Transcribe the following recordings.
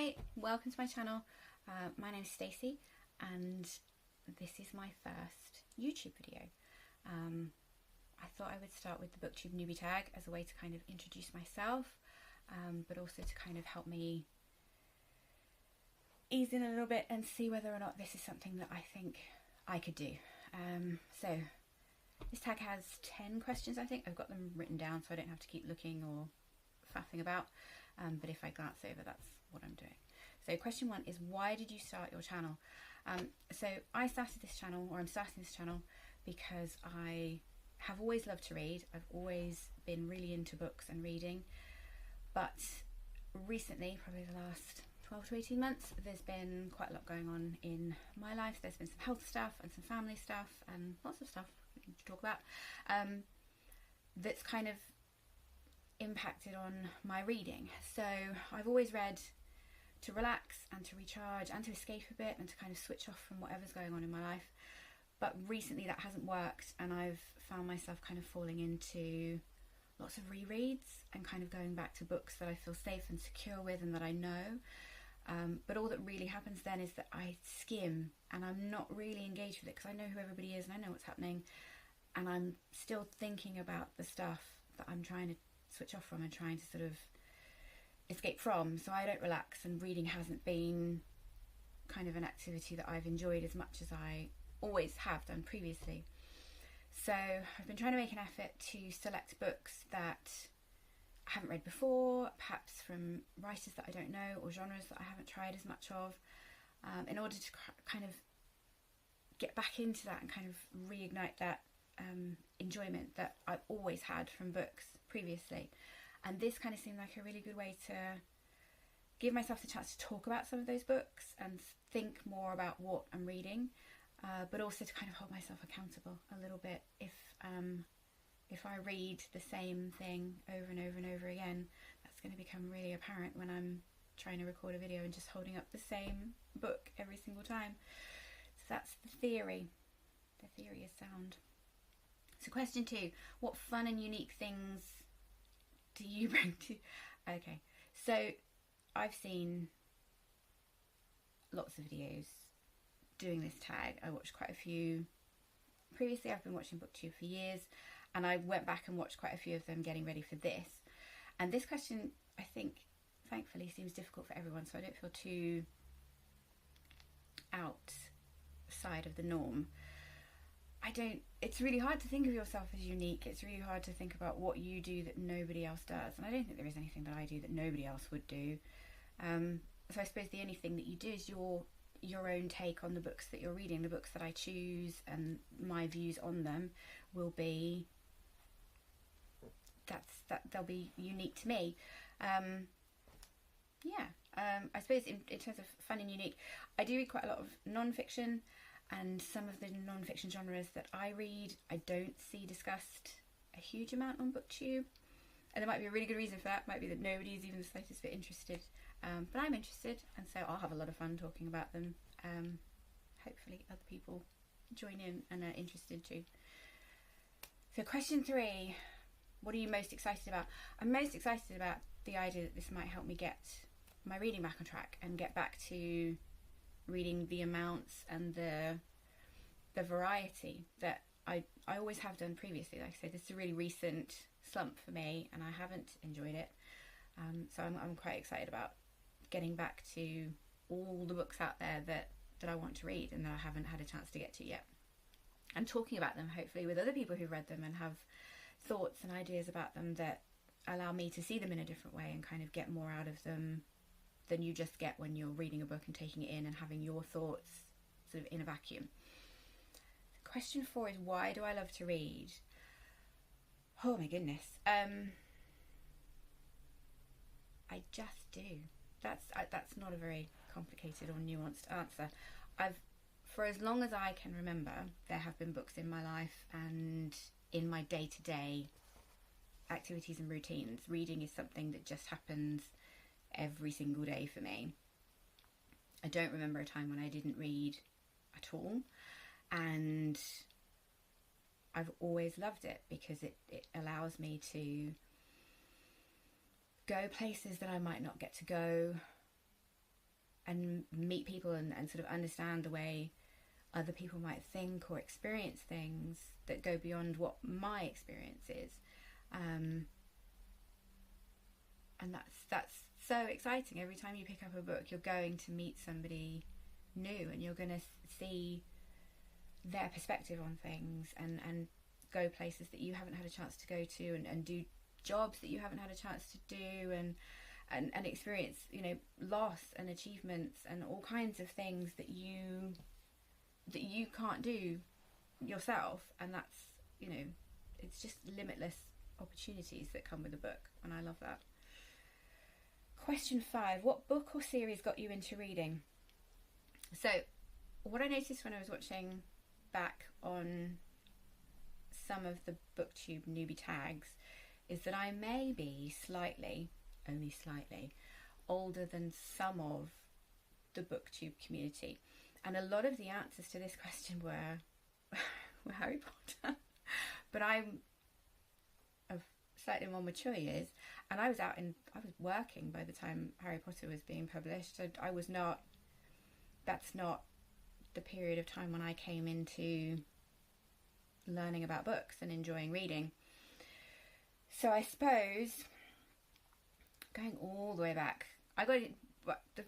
Hi, welcome to my channel. My name is Stacie and this is my first YouTube video. I thought I would start with the Booktube Newbie Tag as a way to kind of introduce myself, but also to kind of help me ease in a little bit and see whether or not this is something that I think I could do. So this tag has 10 questions, I think. I've got them written down so I don't have to keep looking or faffing about, but if I glance over, that's what I'm doing. So question 1 is, why did you start your channel? So I started this channel, or I'm starting this channel, because I have always loved to read. I've always been really into books and reading, but recently, probably the last 12 to 18 months, there's been quite a lot going on in my life. There's been some health stuff and some family stuff and lots of stuff we can talk about that's kind of impacted on my reading. So I've always read to relax and to recharge and to escape a bit and to kind of switch off from whatever's going on in my life. But recently that hasn't worked, and I've found myself kind of falling into lots of rereads and kind of going back to books that I feel safe and secure with and that I know. But all that really happens then is that I skim and I'm not really engaged with it because I know who everybody is and I know what's happening, and I'm still thinking about the stuff that I'm trying to switch off from and trying to sort of escape from. So I don't relax, and reading hasn't been kind of an activity that I've enjoyed as much as I always have done previously. So I've been trying to make an effort to select books that I haven't read before, perhaps from writers that I don't know or genres that I haven't tried as much of, in order to kind of get back into that and kind of reignite that enjoyment that I've always had from books previously. And this kind of seemed like a really good way to give myself the chance to talk about some of those books and think more about what I'm reading, but also to kind of hold myself accountable a little bit. If I read the same thing over and over and over again, that's going to become really apparent when I'm trying to record a video and just holding up the same book every single time. So that's the theory. The theory is sound. So question 2, what fun and unique things do you bring to... Okay, so I've seen lots of videos doing this tag. I watched quite a few previously. I've been watching Booktube for years, and I went back and watched quite a few of them getting ready for this. And this question, I think, thankfully, seems difficult for everyone, so I don't feel too outside of the norm. It's really hard to think of yourself as unique. It's really hard to think about what you do that nobody else does. And I don't think there is anything that I do that nobody else would do. So I suppose the only thing that you do is your own take on the books that you're reading. The books that I choose and my views on them will be, they'll be unique to me. I suppose in terms of fun and unique, I do read quite a lot of non-fiction, and some of the non-fiction genres that I read I don't see discussed a huge amount on Booktube, and there might be a really good reason for that. It might be that nobody is even the slightest bit interested, but I'm interested, and so I'll have a lot of fun talking about them. Hopefully other people join in and are interested too. So question 3, what are you most excited about? I'm most excited about the idea that this might help me get my reading back on track and get back to reading the amounts and the variety that I always have done previously. Like I said, this is a really recent slump for me and I haven't enjoyed it. So I'm quite excited about getting back to all the books out there that I want to read and that I haven't had a chance to get to yet. And talking about them, hopefully, with other people who've read them and have thoughts and ideas about them that allow me to see them in a different way and kind of get more out of them than you just get when you're reading a book and taking it in and having your thoughts sort of in a vacuum. Question 4 is, why do I love to read? Oh my goodness. I just do. That's not a very complicated or nuanced answer. For as long as I can remember, there have been books in my life and in my day-to-day activities and routines. Reading is something that just happens every single day for me. I don't remember a time when I didn't read at all, and I've always loved it because it allows me to go places that I might not get to go and meet people and sort of understand the way other people might think or experience things that go beyond what my experience is. And that's so exciting. Every time you pick up a book, you're going to meet somebody new, and you're going to see their perspective on things, and go places that you haven't had a chance to go to, and do jobs that you haven't had a chance to do, and experience, you know, loss and achievements and all kinds of things that you can't do yourself. And that's, you know, it's just limitless opportunities that come with a book, and I love that. Question 5, what book or series got you into reading? So what I noticed when I was watching back on some of the Booktube Newbie Tags is that I may be slightly, only slightly, older than some of the Booktube community. And a lot of the answers to this question were Harry Potter. But I'm of slightly more mature years, and I was working by the time Harry Potter was being published. So that's not the period of time when I came into learning about books and enjoying reading. So I suppose, going all the way back,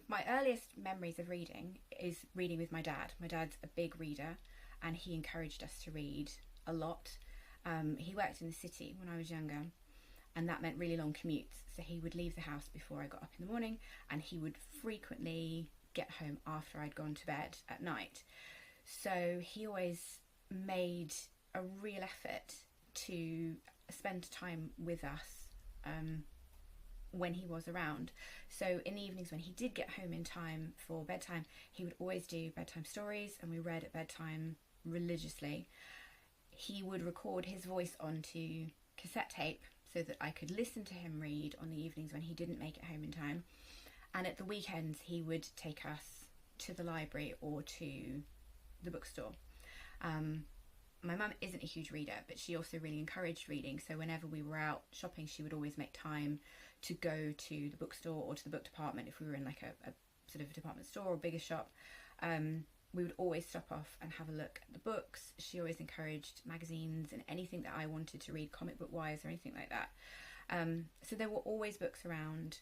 my earliest memories of reading is reading with my dad. My dad's a big reader, and he encouraged us to read a lot. He worked in the city when I was younger, and that meant really long commutes. So he would leave the house before I got up in the morning, and he would frequently get home after I'd gone to bed at night. So he always made a real effort to spend time with us when he was around. So in the evenings when he did get home in time for bedtime, he would always do bedtime stories, and we read at bedtime religiously. He would record his voice onto cassette tape so that I could listen to him read on the evenings when he didn't make it home in time. And at the weekends, he would take us to the library or to the bookstore. My mum isn't a huge reader, but she also really encouraged reading. So whenever we were out shopping, she would always make time to go to the bookstore or to the book department. If we were in like a sort of a department store or bigger shop, we would always stop off and have a look at the books. She always encouraged magazines and anything that I wanted to read, comic book wise or anything like that. So there were always books around,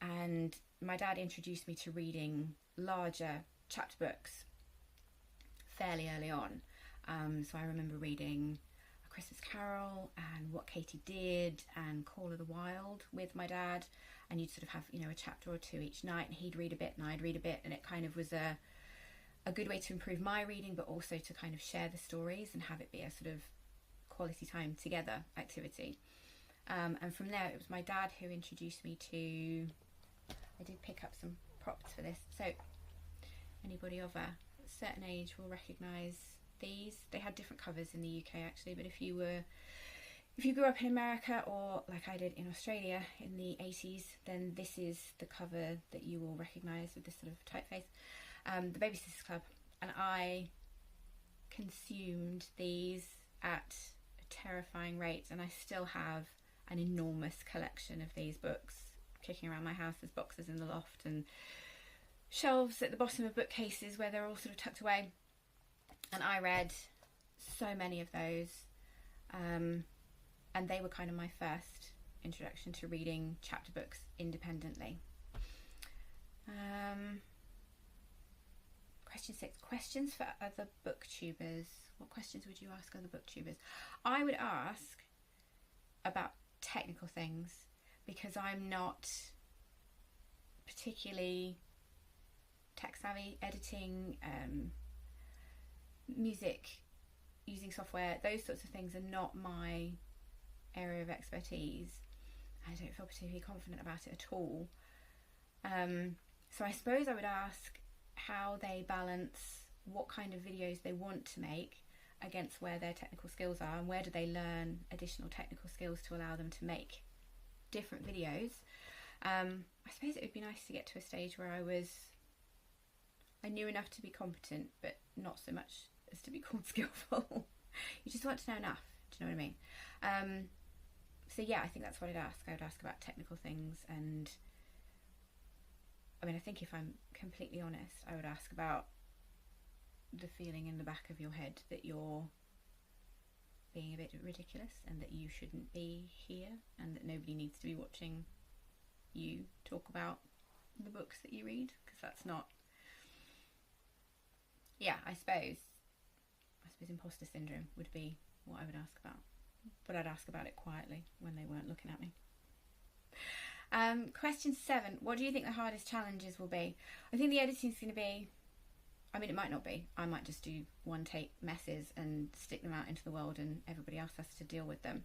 and my dad introduced me to reading larger chapter books fairly early on. So I remember reading A Christmas Carol and What Katie Did and Call of the Wild with my dad, and you'd sort of have, you know, a chapter or two each night, and he'd read a bit and I'd read a bit, and it kind of was a good way to improve my reading, but also to kind of share the stories and have it be a sort of quality time together activity. And from there, it was my dad who introduced me to, I did pick up some props for this, so anybody of a certain age will recognise these. They had different covers in the UK actually, but if you grew up in America or like I did in Australia in the 80s, then this is the cover that you will recognise with this sort of typeface. The Babysitters Club, and I consumed these at a terrifying rate, and I still have an enormous collection of these books kicking around my house. There's boxes in the loft and shelves at the bottom of bookcases where they're all sort of tucked away, and I read so many of those, and they were kind of my first introduction to reading chapter books independently. Question 6. Questions for other booktubers. What questions would you ask other booktubers? I would ask about technical things, because I'm not particularly tech savvy. Editing, music, using software, those sorts of things are not my area of expertise. I don't feel particularly confident about it at all. So I suppose I would ask how they balance what kind of videos they want to make against where their technical skills are, and where do they learn additional technical skills to allow them to make different videos. I suppose it would be nice to get to a stage where I knew enough to be competent, but not so much as to be called skillful. You just want to know enough, do you know what I mean? So yeah, I think that's what I'd ask. I would ask about technical things and I mean, I think if I'm completely honest, I would ask about the feeling in the back of your head that you're being a bit ridiculous and that you shouldn't be here and that nobody needs to be watching you talk about the books that you read, because that's not, yeah, I suppose imposter syndrome would be what I would ask about, but I'd ask about it quietly when they weren't looking at me. Question 7, what do you think the hardest challenges will be? I think the editing is going to be, I mean, it might not be. I might just do one take messes and stick them out into the world and everybody else has to deal with them.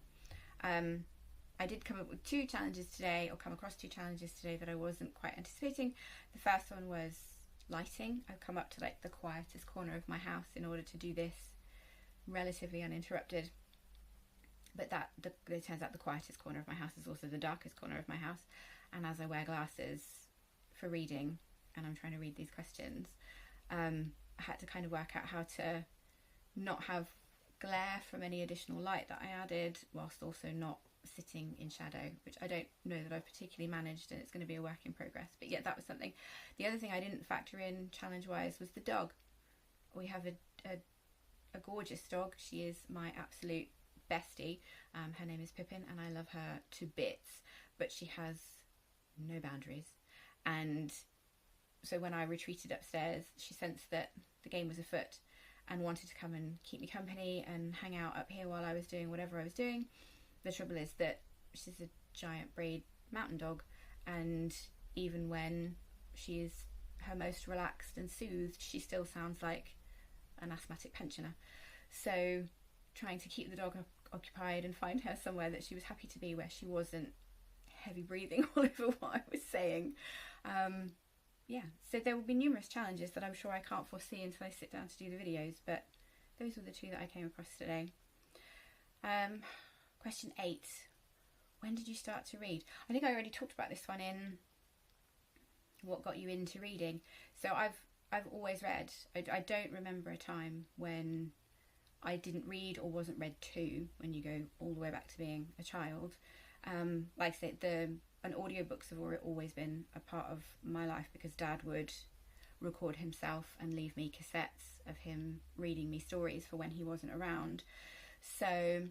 I did come up with 2 challenges today, or come across 2 challenges today that I wasn't quite anticipating. The first one was lighting. I've come up to like the quietest corner of my house in order to do this relatively uninterrupted. But it turns out the quietest corner of my house is also the darkest corner of my house. And as I wear glasses for reading, and I'm trying to read these questions, I had to kind of work out how to not have glare from any additional light that I added, whilst also not sitting in shadow, which I don't know that I've particularly managed, and it's going to be a work in progress. But yeah, that was something. The other thing I didn't factor in challenge-wise was the dog. We have a gorgeous dog. She is my absolute bestie. Her name is Pippin, and I love her to bits, but she has no boundaries. And so when I retreated upstairs, she sensed that the game was afoot and wanted to come and keep me company and hang out up here while I was doing whatever I was doing. The trouble is that she's a giant breed mountain dog, and even when she is her most relaxed and soothed, she still sounds like an asthmatic pensioner. So trying to keep the dog occupied and find her somewhere that she was happy to be, where she wasn't heavy breathing all over what I was saying. Yeah, so there will be numerous challenges that I'm sure I can't foresee until I sit down to do the videos, but those were the 2 that I came across today. Question 8, when did you start to read? I think I already talked about this one in what got you into reading. So I've always read. I don't remember a time when I didn't read or wasn't read to, when you go all the way back to being a child. Like I said, and audiobooks have always been a part of my life, because Dad would record himself and leave me cassettes of him reading me stories for when he wasn't around. So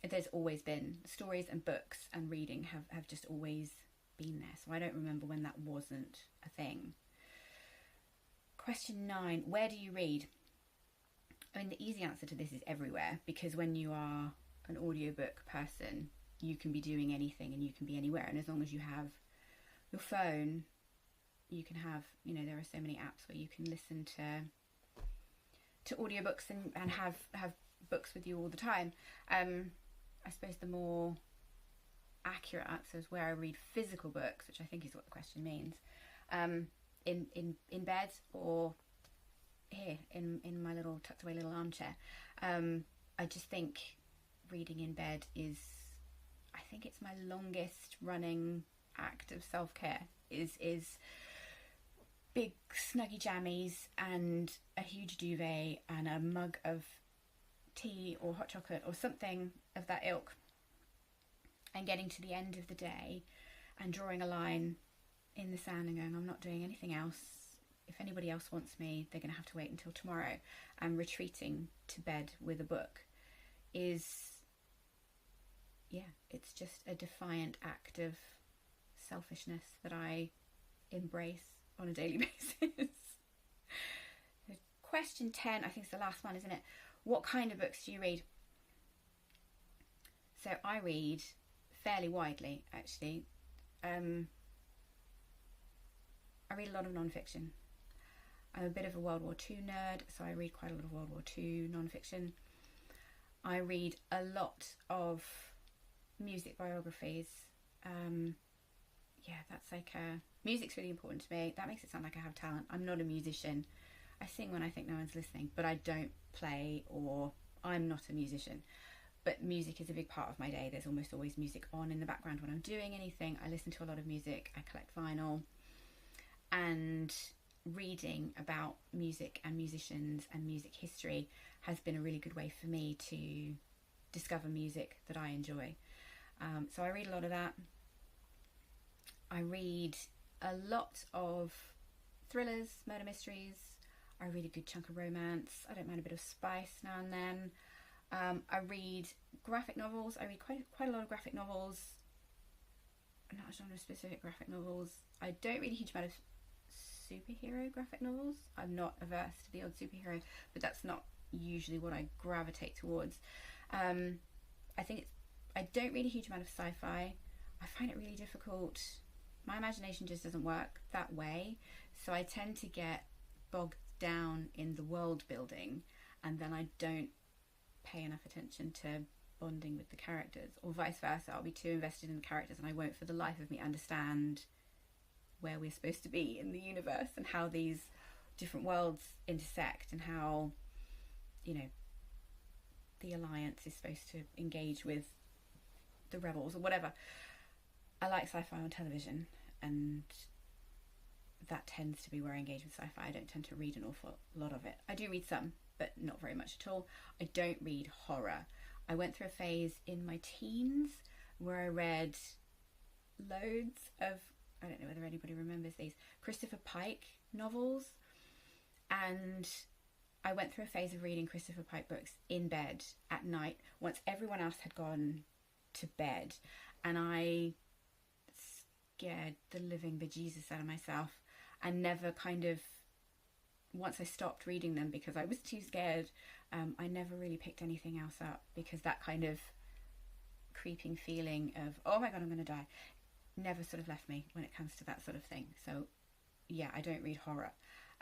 there's always been stories and books, and reading have just always been there. So I don't remember when that wasn't a thing. Question 9, where do you read? I mean, the easy answer to this is everywhere, because when you are an audiobook person, you can be doing anything and you can be anywhere. And as long as you have your phone, you can have, you know, there are so many apps where you can listen to audiobooks and have books with you all the time. I suppose the more accurate answer is where I read physical books, which I think is what the question means. In bed, or here in my little tucked away little armchair. I just think reading in bed is, I think it's my longest running act of self-care, is big snuggy jammies and a huge duvet and a mug of tea or hot chocolate or something of that ilk, and getting to the end of the day and drawing a line in the sand and going, I'm not doing anything else. If anybody else wants me, they're going to have to wait until tomorrow. And retreating to bed with a book is, yeah, it's just a defiant act of selfishness that I embrace on a daily basis. Question 10, I think it's the last one, isn't it? What kind of books do you read? So I read fairly widely, actually. I read a lot of non-fiction. I'm a bit of a World War II nerd, so I read quite a lot of World War II non-fiction. I read a lot of music biographies. Yeah, that's like music's really important to me. That makes it sound like I have talent. I'm not a musician. I sing when I think no one's listening, but I don't play, or I'm not a musician. But music is a big part of my day. There's almost always music on in the background when I'm doing anything. I listen to a lot of music. I collect vinyl. And reading about music and musicians and music history has been a really good way for me to discover music that I enjoy. So I read a lot of that. I read a lot of thrillers, murder mysteries. I read a good chunk of romance. I don't mind a bit of spice now and then. I read graphic novels. I read quite a lot of graphic novels. Not genre-specific graphic novels. I don't read a huge amount of superhero graphic novels. I'm not averse to the odd superhero, but that's not usually what I gravitate towards. I don't read a huge amount of sci-fi. I find it really difficult. My imagination just doesn't work that way, so I tend to get bogged down in the world building, and then I don't pay enough attention to bonding with the characters, or vice versa. I'll be too invested in the characters and I won't for the life of me understand where we're supposed to be in the universe and how these different worlds intersect and how, you know, the Alliance is supposed to engage with the rebels or whatever. I like sci-fi on television, and that tends to be where I engage with sci-fi. I don't tend to read an awful lot of it. I do read some, but not very much at all. I don't read horror. I went through a phase in my teens where I read loads of, I don't know whether anybody remembers these, Christopher Pike novels. And I went through a phase of reading Christopher Pike books in bed at night once everyone else had gone to bed. And I scared the living bejesus out of myself and never kind of, once I stopped reading them because I was too scared, I never really picked anything else up, because that kind of creeping feeling of, oh my god, I'm going to die, never sort of left me when it comes to that sort of thing. So yeah, I don't read horror.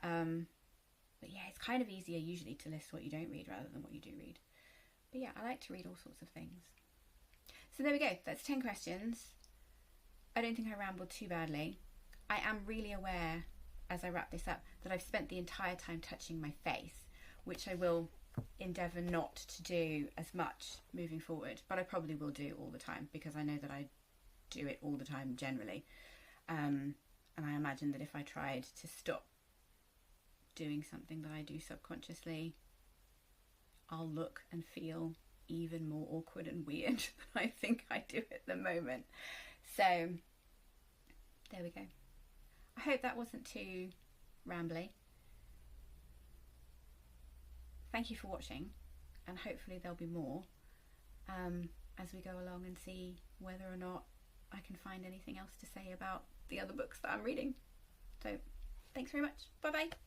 But yeah, it's kind of easier usually to list what you don't read rather than what you do read. But yeah, I like to read all sorts of things. So there we go, that's 10 questions. I don't think I rambled too badly. I am really aware, as I wrap this up, that I've spent the entire time touching my face, which I will endeavour not to do as much moving forward, but I probably will do all the time, because I know that I do it all the time generally. And I imagine that if I tried to stop doing something that I do subconsciously, I'll look and feel even more awkward and weird than I think I do at the moment. So there we go. I hope that wasn't too rambly. Thank you for watching, and hopefully there'll be more as we go along and see whether or not I can find anything else to say about the other books that I'm reading. So thanks very much. Bye bye.